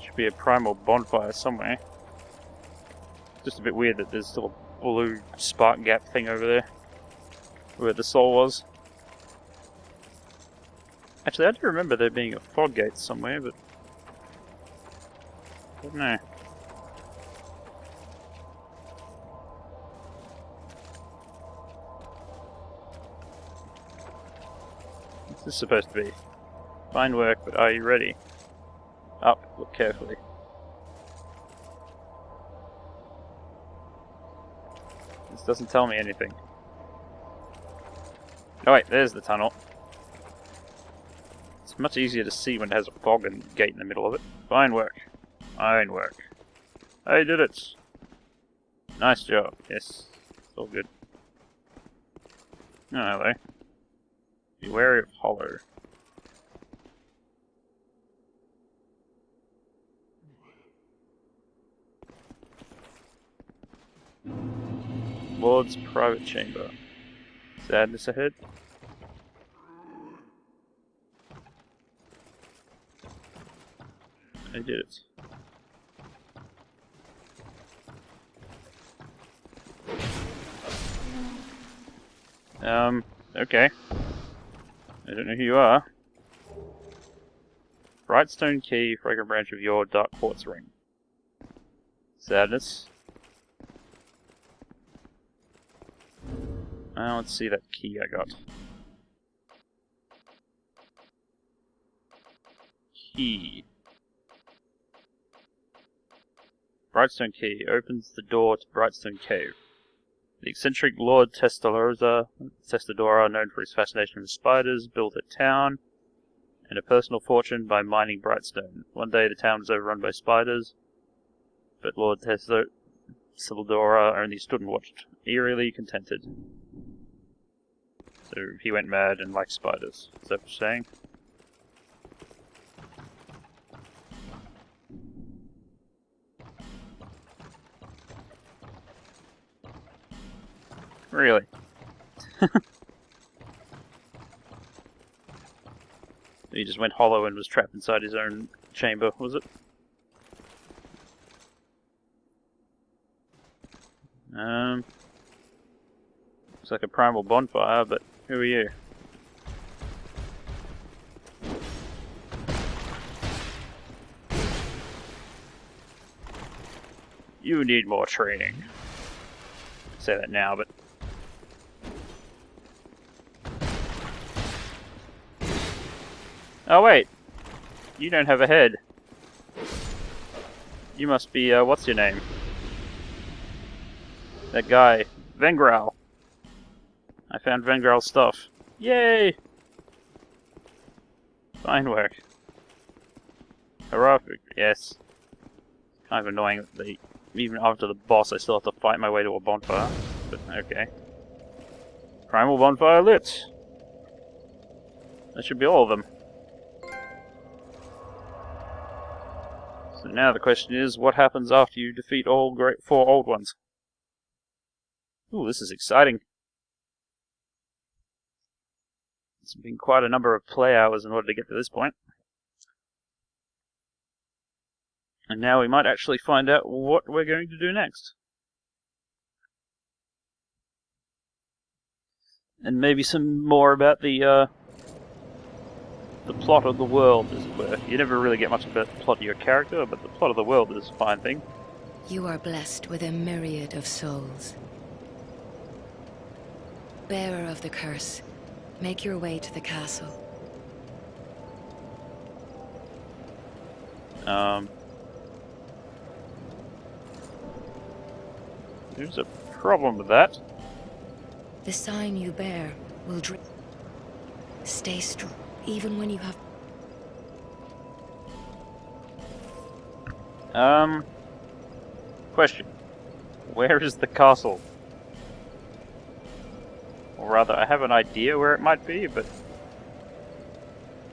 Should be a primal bonfire somewhere. Just a bit weird that there's still a blue spark gap thing over there. Where the soul was. Actually, I do remember there being a fog gate somewhere, but... I don't know. What's this supposed to be? Fine work, but are you ready? Up, look carefully. This doesn't tell me anything. Oh wait, there's the tunnel. It's much easier to see when it has a fog and gate in the middle of it. Fine work. Fine work. I did it! Nice job. Yes, it's all good. Oh, hello. Be wary of hollow. Lord's private chamber. Sadness ahead. I did it. Okay. I don't know who you are. Brightstone key, fragrant branch of your dark quartz ring. Sadness. Let's see that key I got. Key. Brightstone key opens the door to Brightstone Cave. The eccentric Lord Tseldora, known for his fascination with spiders, built a town and a personal fortune by mining Brightstone. One day the town was overrun by spiders, but Lord Tseldora only stood and watched, eerily contented. So he went mad and liked spiders. Is that what you're saying? Really? He just went hollow and was trapped inside his own chamber, was it? Looks like a primal bonfire, but who are you? You need more training. I say that now, but... Oh wait! You don't have a head. You must be, what's your name? That guy. Vengral. I found Vengral's stuff. Yay! Fine work. Hurrah! Yes. Kind of annoying that they, even after the boss, I still have to fight my way to a bonfire. But okay. Primal bonfire lit. That should be all of them. So now the question is, what happens after you defeat all four old ones? Ooh, this is exciting. It's been quite a number of play hours in order to get to this point. And now we might actually find out what we're going to do next. And maybe some more about the plot of the world, as it were. You never really get much about the plot of your character, but the plot of the world is a fine thing. You are blessed with a myriad of souls. Bearer of the curse, make your way to the castle. There's a problem with that. The sign you bear will stay strong, even when you have... Question. Where is the castle? Or rather, I have an idea where it might be, but...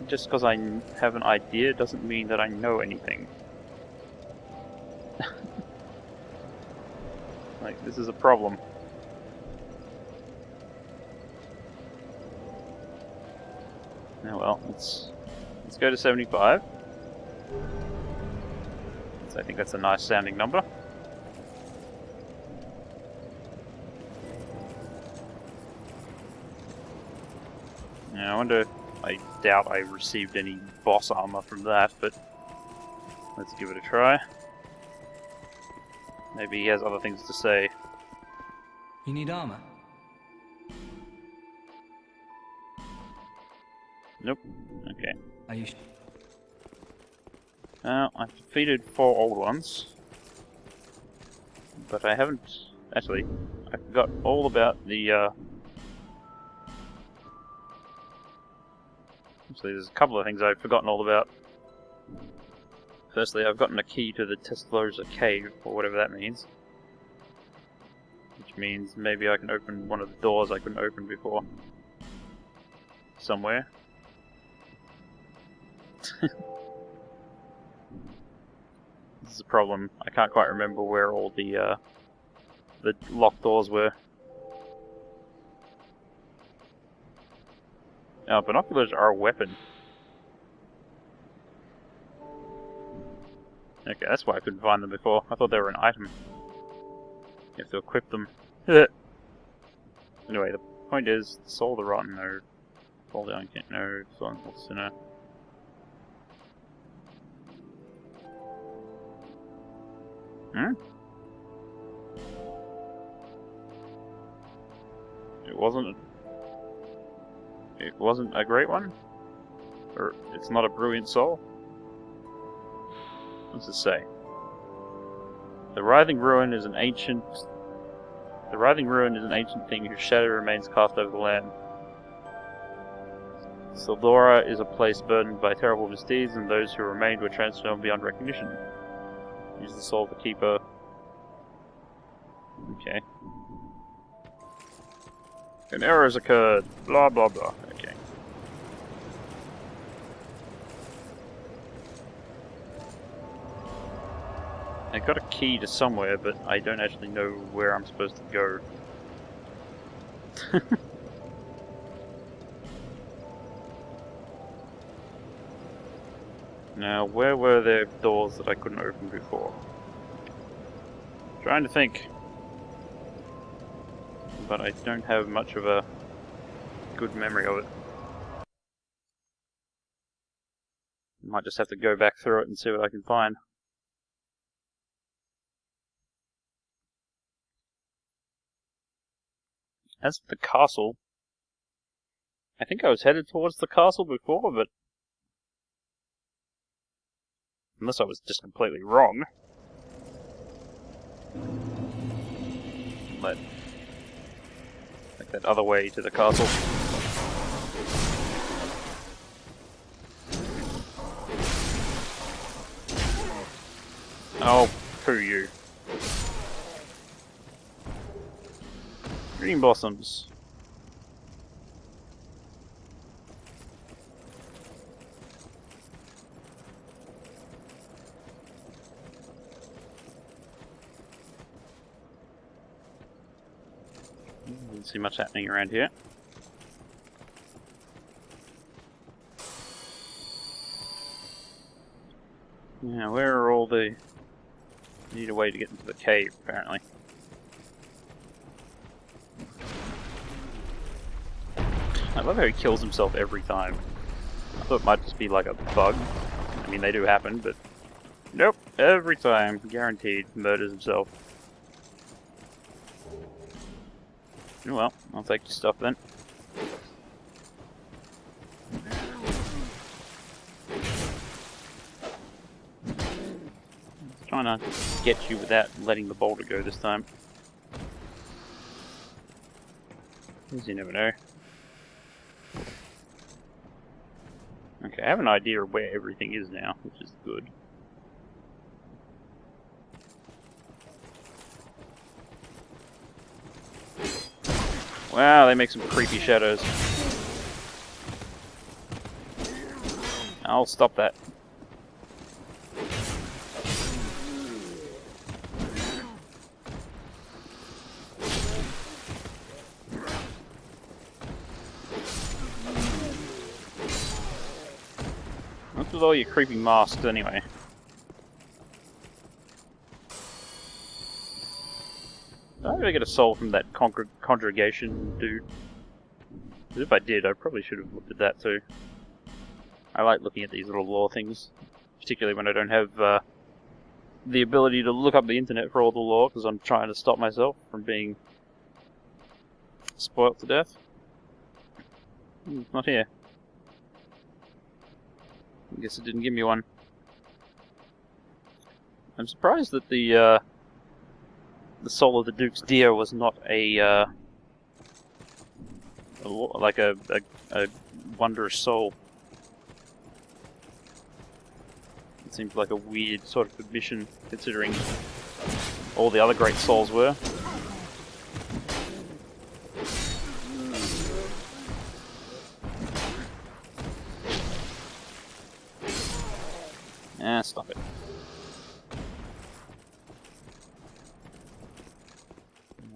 just because I have an idea doesn't mean that I know anything. Like, this is a problem. Oh well, let's go to 75. So I think that's a nice sounding number. Now, I wonder, I doubt I received any boss armor from that, but let's give it a try. Maybe he has other things to say. You need armor? Nope. Okay. Are you I've defeated 4 old ones. But I haven't... Actually, I forgot all about the, Actually, there's a couple of things I've forgotten all about. Firstly, I've gotten a key to the Tseldora cave, or whatever that means. Which means maybe I can open one of the doors I couldn't open before. Somewhere. This is a problem. I can't quite remember where all the locked doors were. Now, binoculars are a weapon. Okay, that's why I couldn't find them before. I thought they were an item. You have to equip them. Anyway, the point is, Soul the Rotten Node. Soul the Uncanny Node. Soul the Sinner. Hmm? It wasn't a great one? Or it's not a brilliant soul? What's it say? The writhing ruin is an ancient thing whose shadow remains cast over the land. Tseldora is a place burdened by terrible misdeeds, and those who remained were transformed beyond recognition. Use the soul of the keeper. Okay. An error has occurred. Blah blah blah. Okay. I got a key to somewhere, but I don't actually know where I'm supposed to go. Now, where were there doors that I couldn't open before? Trying to think. But I don't have much of a good memory of it. Might just have to go back through it and see what I can find. As for the castle, I think I was headed towards the castle before, but unless I was just completely wrong. Like that other way to the castle. Oh, poo you. Green blossoms. Didn't see much happening around here. Now, where are all the... Need a way to get into the cave, apparently. I love how he kills himself every time. I thought it might just be like a bug. I mean, they do happen, but... Nope, every time. Guaranteed. Murders himself. Well, I'll take your stuff then. Trying to get you without letting the boulder go this time. Because you never know. Okay, I have an idea of where everything is now, which is good. Wow, they make some creepy shadows. I'll stop that. What's with all your creepy masks anyway? Did I ever get a soul from that congregation dude? 'Cause if I did, I probably should have looked at that too. I like looking at these little lore things, particularly when I don't have the ability to look up the internet for all the lore, because I'm trying to stop myself from being spoilt to death. Not here. I guess it didn't give me one. I'm surprised that the soul of the Duke's deer was not like a wondrous soul. It seems like a weird sort of admission, considering all the other great souls were. Ah, stop it.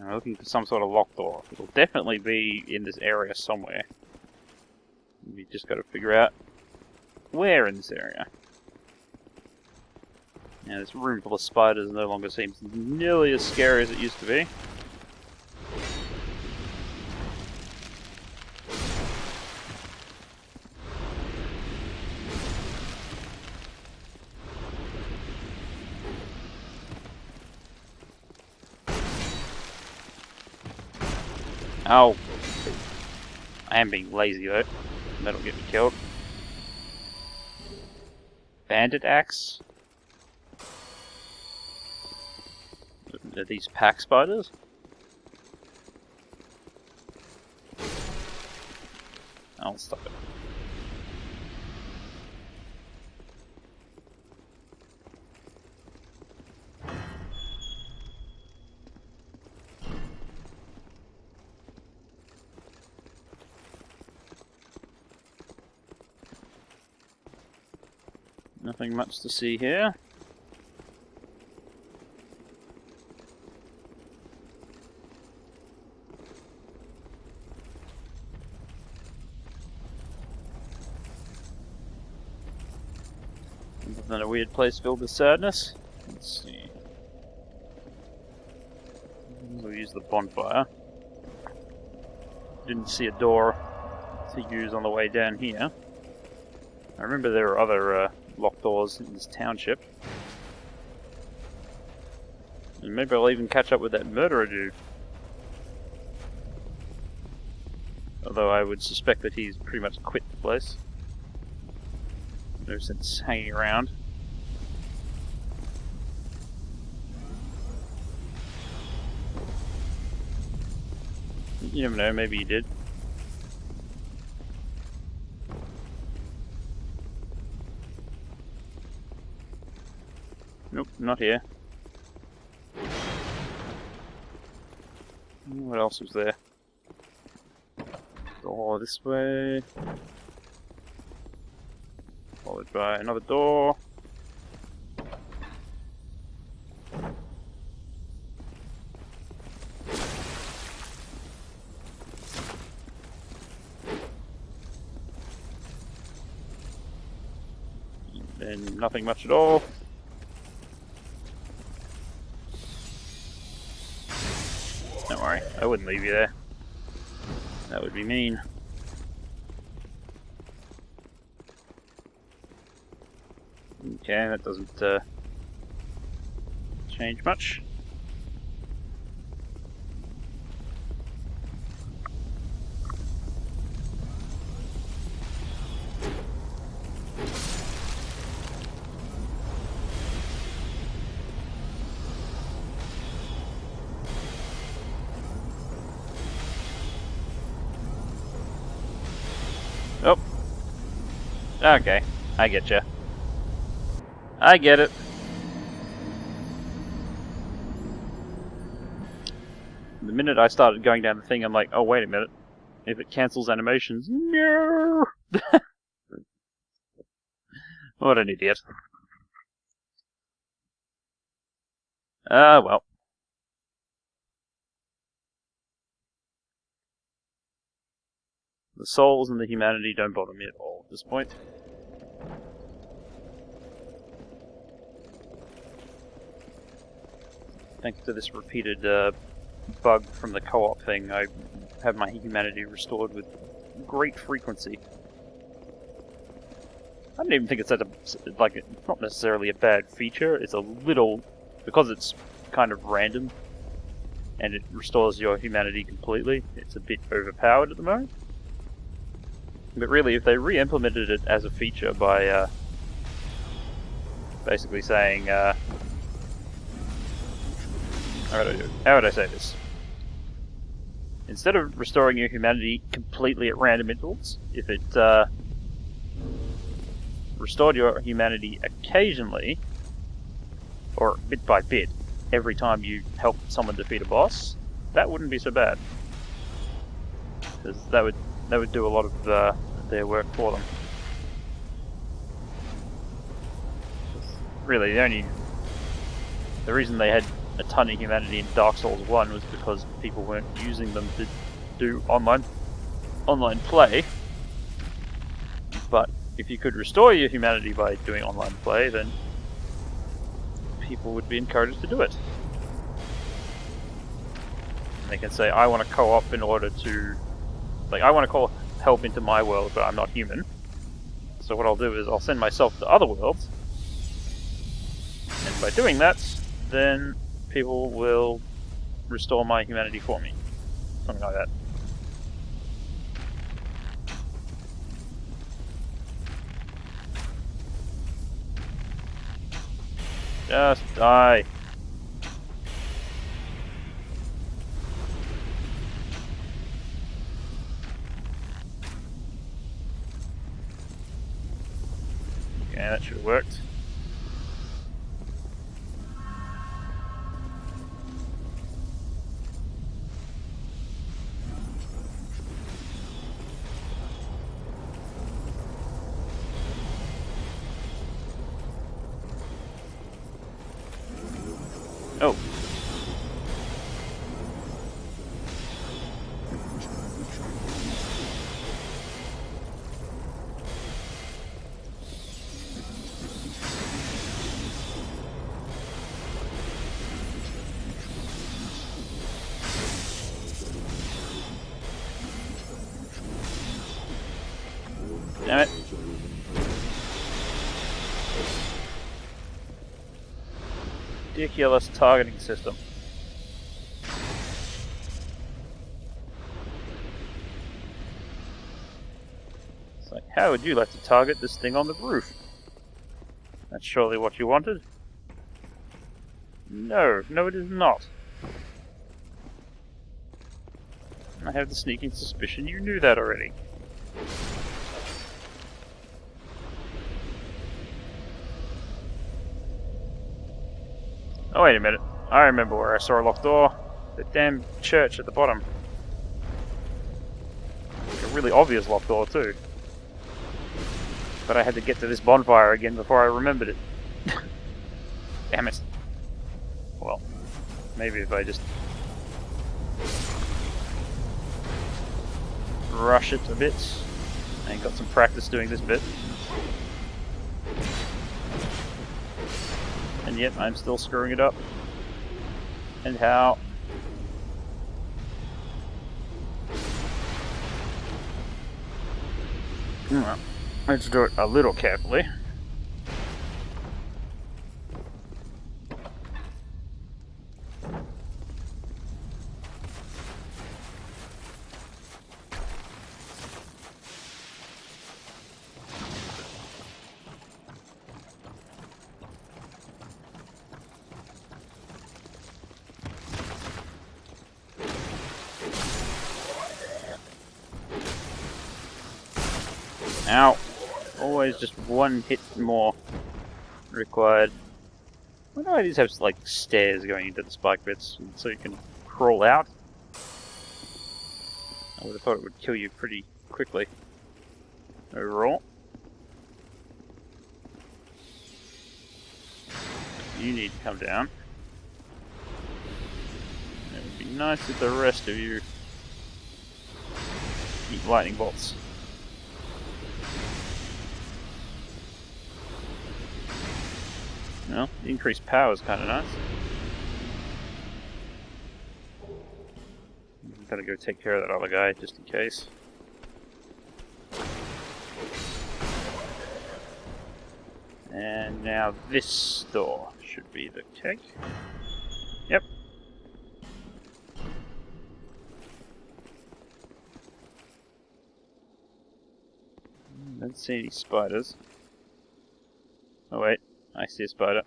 I'm looking for some sort of locked door. It'll definitely be in this area somewhere. We just got to figure out where in this area. Now, this room full of spiders no longer seems nearly as scary as it used to be. Oh, I am being lazy though. That'll get me killed. Bandit axe? Are these pack spiders? I'll stop it. Nothing much to see here. Other than a weird place filled with sadness. Let's see. We'll use the bonfire. Didn't see a door to use on the way down here. I remember there are other locked doors in this township. And maybe I'll even catch up with that murderer dude. Although I would suspect that he's pretty much quit the place. No sense hanging around. You never know, maybe he did. Nope, not here. What else was there? Door this way. Followed by another door. And nothing much at all. Don't worry, I wouldn't leave you there. That would be mean. Okay, that doesn't change much. Oh. Okay, I get you. I get it. The minute I started going down the thing, I'm like, oh, wait a minute. If it cancels animations, no! What an idiot. Ah, well. The souls and the humanity don't bother me at all at this point. Thanks to this repeated bug from the co-op thing. I have my humanity restored with great frequency. I don't even think it's like, it's not necessarily a bad feature. It's a little, because it's kind of random and it restores your humanity completely, it's a bit overpowered at the moment. But really, if they re-implemented it as a feature by basically saying, how would I say this? Instead of restoring your humanity completely at random intervals, if it restored your humanity occasionally, or bit by bit, every time you help someone defeat a boss, that wouldn't be so bad. Because that would do a lot of their work for them. Really, the reason they had a ton of humanity in Dark Souls 1 was because people weren't using them to do online play. But if you could restore your humanity by doing online play, then people would be encouraged to do it. They can say, I want to co-op in order to... Like, I want to call help into my world, but I'm not human. So what I'll do is I'll send myself to other worlds. And by doing that, then people will restore my humanity for me. Something like that. Just die. Okay, that should have worked. Oh. Damn it. Ridiculous targeting system. It's like, how would you like to target this thing on the roof? That's surely what you wanted? No, no it is not. I have the sneaking suspicion you knew that already. Oh, wait a minute. I remember where I saw a locked door. The damn church at the bottom. A really obvious locked door, too. But I had to get to this bonfire again before I remembered it. Damn it. Well, maybe if I just rush it a bit and got some practice doing this bit. And yet I'm still screwing it up. And how? Well, let's do it a little carefully. Ow. Always just one hit more required. Why do these have like stairs going into the spike bits so you can crawl out? I would have thought it would kill you pretty quickly overall. You need to come down. It would be nice if the rest of you eat lightning bolts. Well, the increased power is kind of nice. Gotta go take care of that other guy, just in case. And now this door should be the keg. Yep. Don't see any spiders. Oh wait, I see a spider.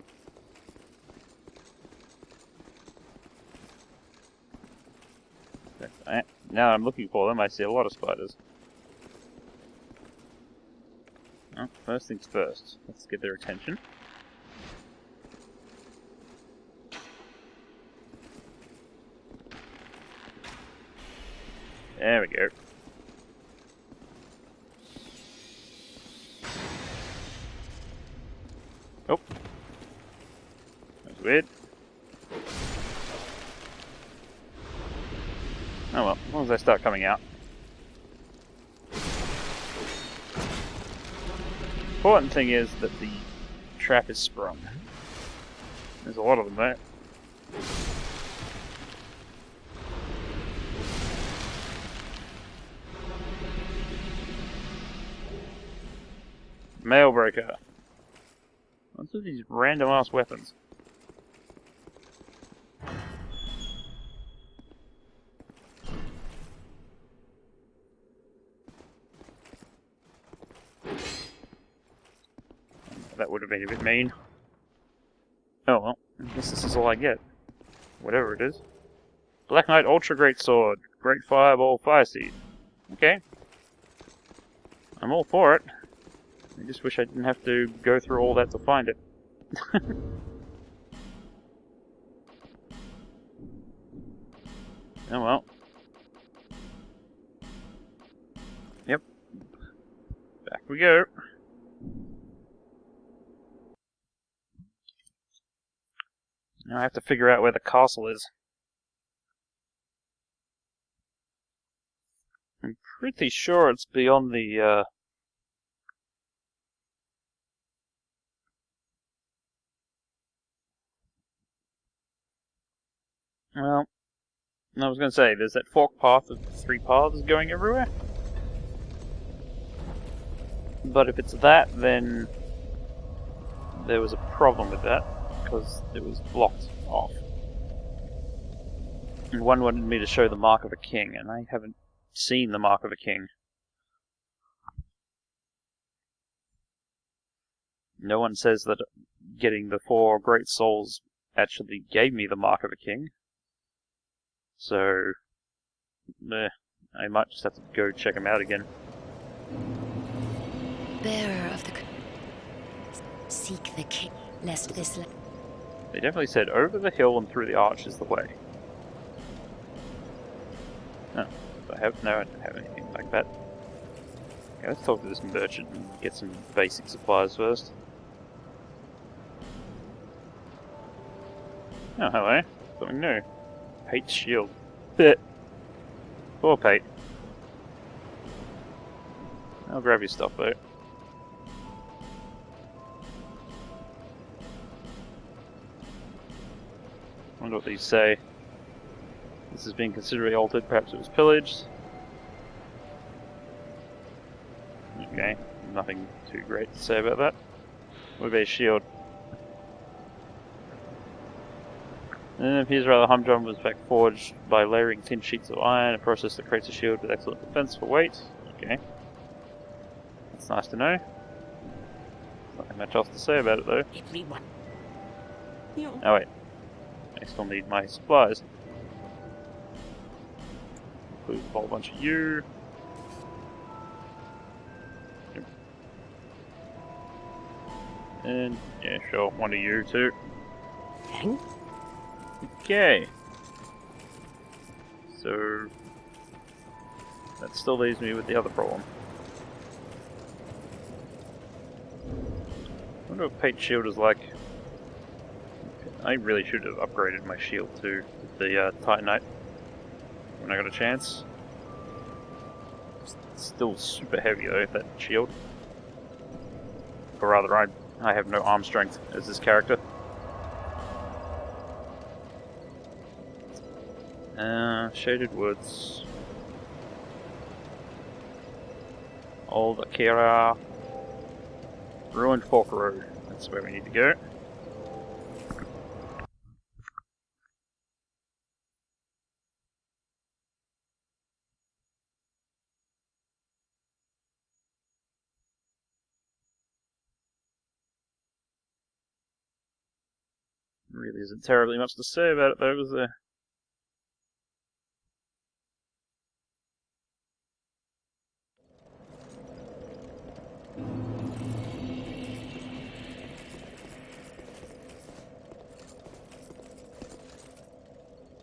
Now I'm looking for them, I see a lot of spiders. Well, first things first, let's get their attention. There we go. Oh. That's weird. Oh well, as long as they start coming out. Important thing is that the trap is sprung. There's a lot of them there. Mail breaker. What's with these random ass weapons? That would have been a bit mean. Oh well, I guess this is all I get. Whatever it is. Black Knight Ultra Great Sword. Great Fireball Fire Seed. Okay. I'm all for it. I just wish I didn't have to go through all that to find it. Oh well. Yep. Back we go. Now I have to figure out where the castle is. I'm pretty sure it's beyond the, well, I was going to say, there's that fork path of 3 paths going everywhere. But if it's that, then there was a problem with that, because it was blocked off. And one wanted me to show the mark of a king, and I haven't seen the mark of a king. No one says that getting the 4 great souls actually gave me the mark of a king. So, I might just have to go check them out again. Bearer of the... Seek the king, lest this... They definitely said over the hill and through the arch is the way. Oh, do I have... No, I don't have anything like that. Okay, let's talk to this merchant and get some basic supplies first. Oh, hello. Something new. Pate's shield. Poor Pate. I'll grab your stuff though. Wonder what these say. This has been considerably altered, perhaps it was pillaged. Okay, nothing too great to say about that. What about his shield? And it appears rather humdrum, was back forged by layering thin sheets of iron, a process that creates a shield with excellent defense for weight. Okay. That's nice to know. Nothing much else to say about it though. Oh wait. I still need my supplies. Include a whole bunch of you. Yep. And yeah, sure, one of you too. Okay. So that still leaves me with the other problem. I wonder what Pate's shield is like. I really should have upgraded my shield to the Titanite when I got a chance. It's still super heavy though, that shield. Or rather, I have no arm strength as this character. Shaded Woods. Old Akira. Ruined Fork Road. That's where we need to go. Really isn't terribly much to say about it though, is there?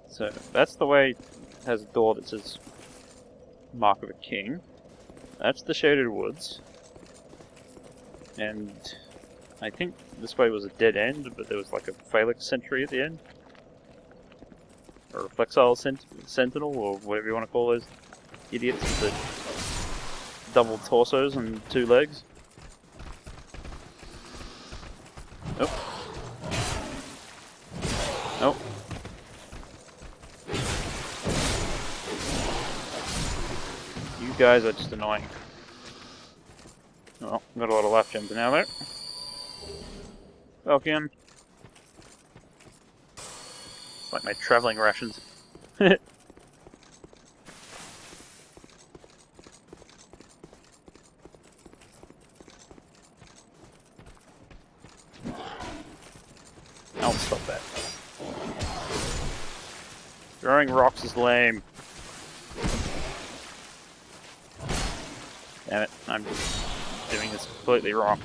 So, that's the way. It has a door that says Mark of a King. That's the Shaded Woods. And I think this way was a dead end, but there was like a phalanx sentry at the end. Or a flexile sentinel, or whatever you want to call those idiots with the double torsos and 2 legs. Nope. Nope. You guys are just annoying. Well, got a lot of life gems now though. Falcon. It's like my travelling rations. I'll stop that. Throwing rocks is lame. Damn it, I'm doing this completely wrong.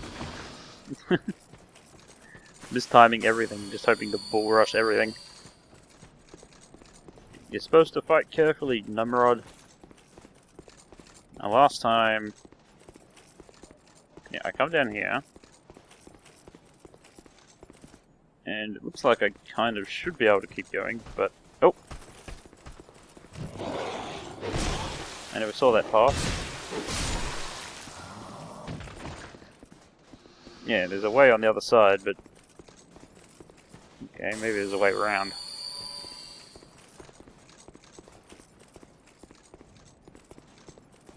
Mistiming everything, just hoping to bull rush everything. You're supposed to fight carefully, Numrod. Now last time... Yeah, I come down here. And it looks like I kind of should be able to keep going, but... Oh! I never saw that path. Yeah, there's a way on the other side, but... Okay, maybe there's a way around.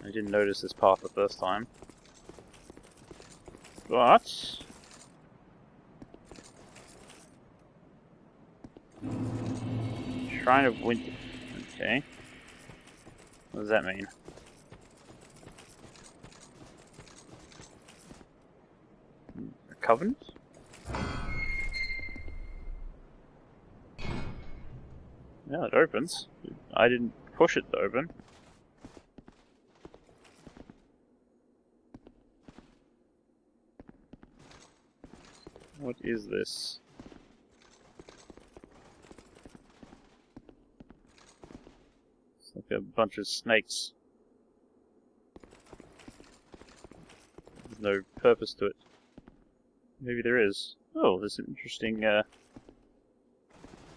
I didn't notice this path the first time. But... Shrine of Winter. Okay. What does that mean? A covenant? Yeah, it opens. I didn't push it to open. What is this? It's like a bunch of snakes. There's no purpose to it. Maybe there is. Oh, there's some interesting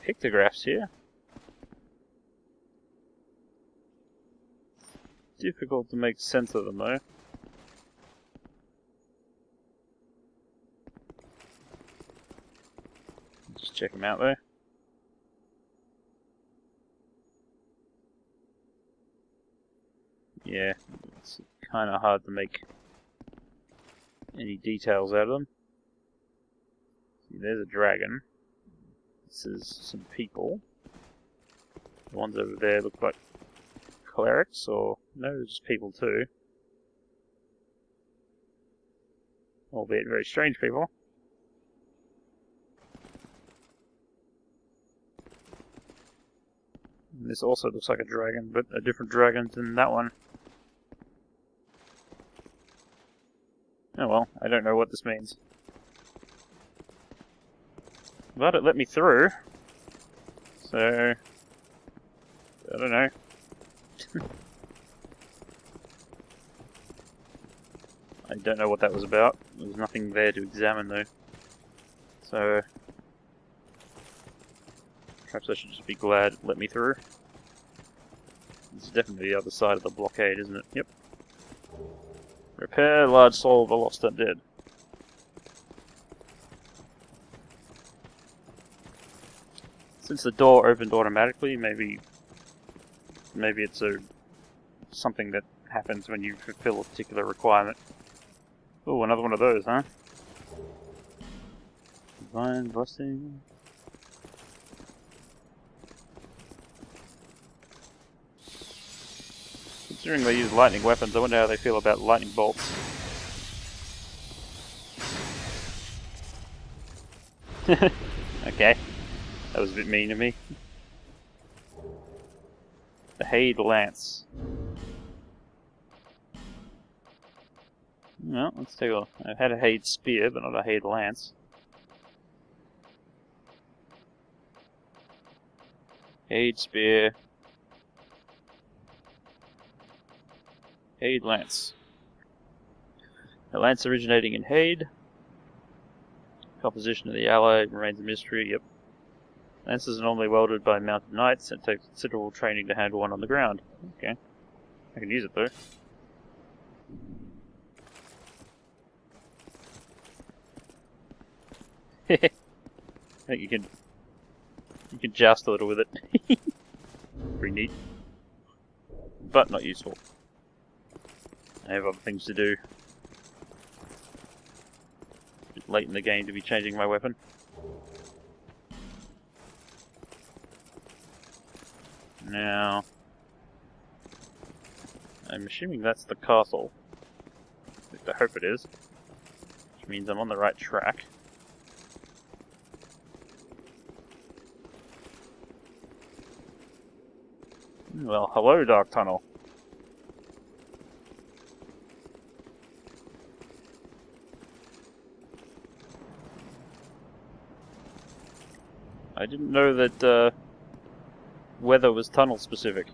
pictographs here. Difficult to make sense of them though. Just check them out though. Yeah, it's kind of hard to make any details out of them. See, there's a dragon. This is some people. The ones over there look like clerics, or no, they're just people too. Albeit very strange people. And this also looks like a dragon, but a different dragon than that one. Oh well, I don't know what this means. But it let me through. So... I don't know. I don't know what that was about. There was nothing there to examine though. So... perhaps I should just be glad it let me through. This is definitely the other side of the blockade, isn't it? Yep. Repair large soul of the lost undead. Since the door opened automatically, maybe maybe it's something that happens when you fulfill a particular requirement. Oh, another one of those, huh? Divine blessing. Considering they use lightning weapons, I wonder how they feel about lightning bolts. Okay, that was a bit mean of me. The Haid Lance. Well, let's take a look. I've had a Haid Spear, but not a Haid Lance. Haid Spear. Haid Lance. A lance originating in Haid. Composition of the ally remains a mystery, yep. Lances are normally wielded by mounted knights and take considerable training to handle one on the ground. Okay. I can use it though. I think you can joust a little with it. Pretty neat. But not useful. I have other things to do. A bit late in the game to be changing my weapon. Now, I'm assuming that's the castle. At least I hope it is. Which means I'm on the right track. Well, hello, Dark Tunnel. I didn't know that weather was tunnel specific.